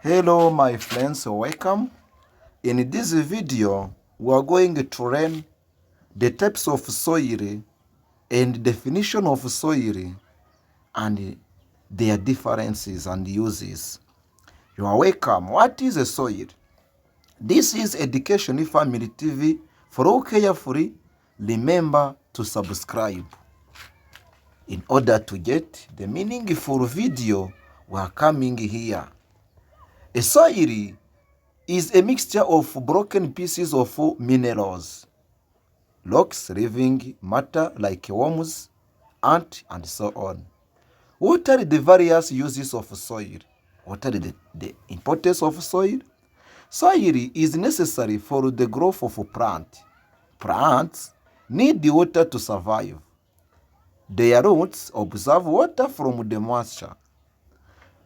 Hello my friends, welcome. In this video, we are going to learn the types of soil and definition of soil and their differences and uses. You are welcome. What is a soil? This is Education Family TV. Follow carefully. Remember to subscribe. In order to get the meaningful video, we are coming here. A soil is a mixture of broken pieces of minerals, rocks, living matter like worms, ants, and so on. What are the various uses of soil? What are the importance of soil? Soil is necessary for the growth of plants. Plants need the water to survive. Their roots absorb water from the moisture.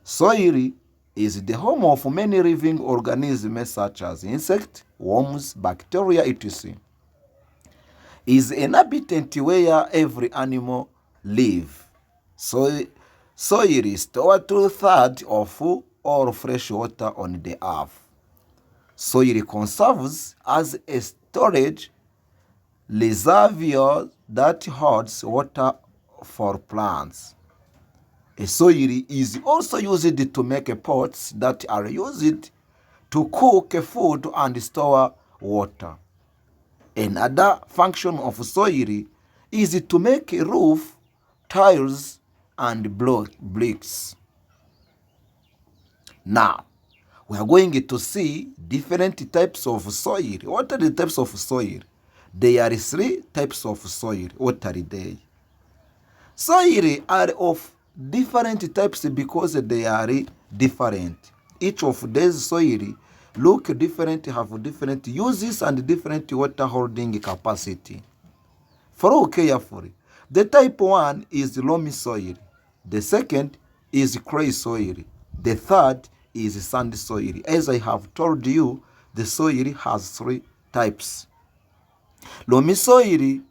Soil is the home of many living organisms such as insects, worms, bacteria, etc. Is an habitat where every animal lives. Soil stores 2/3 of all fresh water on the earth. Soil conserves as a storage reservoir that holds water for plants. A soil is also used to make pots that are used to cook food and store water. Another function of soil is to make a roof, tiles, and bricks. Now, we are going to see different types of soil. What are the types of soil? There are 3 types of soil. What are they? Soil are of different types because they are different. Each of these soil look different, have different uses and different water holding capacity. Follow carefully. The type 1 is loamy soil. The second is clay soil. The third is sand soil. As I have told you, the soil has 3 types. Loamy soil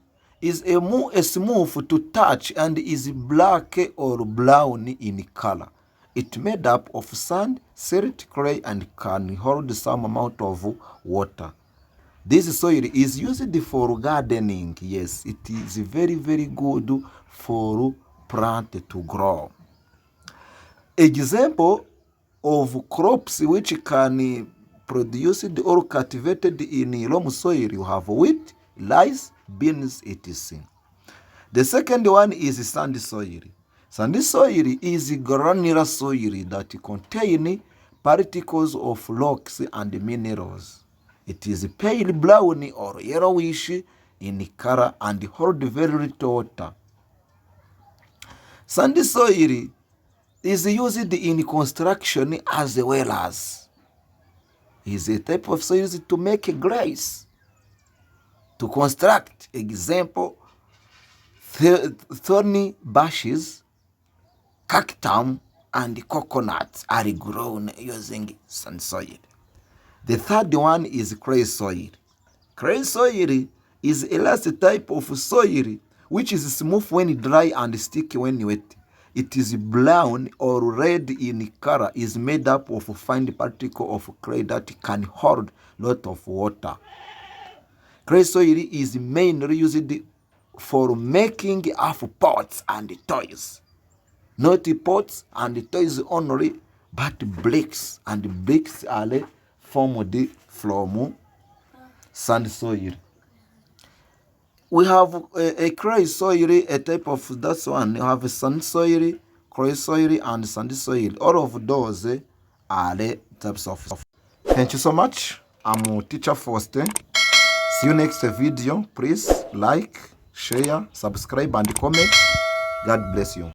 is a smooth to touch and is black or brown in color. It's made up of sand, silt, clay, and can hold some amount of water. This soil is used for gardening. Yes, it is very, very good for plant to grow. Example of crops which can produce or cultivated in loamy soil, you have wheat, rice, beans, etc. The second one is sandy soil. Sandy soil is granular soil that contains particles of rocks and minerals. It is pale brown or yellowish in color and hold very little water. Sandy soil is used in construction as well as is a type of soil to make grass. To construct, example, thorny bushes, cactus, and coconuts are grown using sand soil. The third one is clay soil. Clay soil is a last type of soil which is smooth when dry and sticky when wet. It is brown or red in color, is made up of fine particles of clay that can hold lot of water. Clay soil is mainly used for making of pots and toys. Not pots and toys only, but bricks. And bricks are formed from sand soil. We have a clay soil, a type of that one. You have sand soil, clay soil, and sandy soil. All of those are the types of. Thank you so much. I'm teacher Faustin. See you next video. Please like, share, subscribe, and comment. God bless you.